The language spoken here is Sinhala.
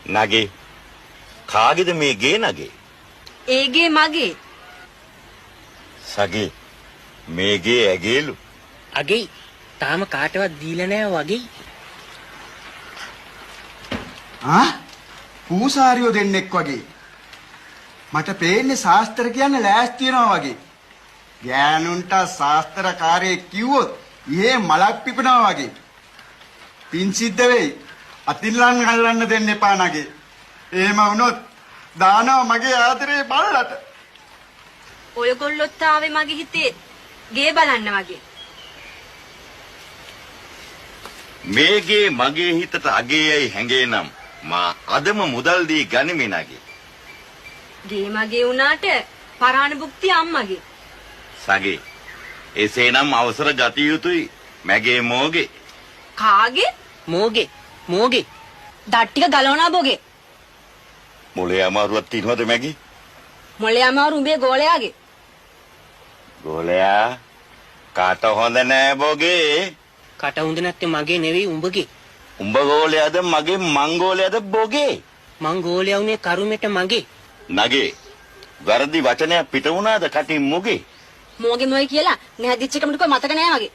නගේ කාගේද මේ ගේ නගේ? ඒගේ මගේ. සගේ මේ ගේ ඇගේලු. අගේ තාම කාටවත් දීලා නැහැ වගේ. පූසාරියෝ දෙන්නෙක් වගේ. මට පේන්නේ ශාස්ත්‍ර කියන්නේ ලෑස්ති වෙනවා වගේ. ගෑනුන්ට ශාස්ත්‍රකාරයෙක් කිව්වොත් ඊයේ මලක් පිපෙනවා වගේ. පින් සිද්ධ වෙයි. අතිල්ලන් ගල්ලන්න දෙන්න එපා නගේ. එහෙම වුණොත් දානවා මගේ ආදරේ බල්ලට. ඔයගොල්ලොත් ආවේ මගේ හිතේ ගේ බලන්න වගේ. මේ ගේ මගේ හිතට අගේයි හැංගේනම් මා අදම මුදල් දී ගනිමි නගේ. ගේ මගේ වුණාට පරාණ භුක්තිය අම්මගේ. සගේ එසේනම් අවසර ගත යුතුයි මගේ මෝගේ. කාගේ? මෝගේ මෝගේ. දත් ටික ගලවනා බොගේ. මොලේ අමාරුවක් තියනවද මගේ? මොලේ අමාරු උඹේ ගෝලයාගේ. ගෝලයා කාට හොඳ නෑ බොගේ. කට හොඳ නැත්තේ මගේ නෙවෙයි උඹගේ. උඹ ගෝලයාද මගේ මං ගෝලයාද බොගේ? මං ගෝලයා උනේ කරුමෙට මගේ. නගේ වැරදි වචනයක් පිට වුණාද කටින් මුගේ? මෝගේ මොයි කියලා නැහැදිච්ච එකමඩ කො මතක නෑ වගේ.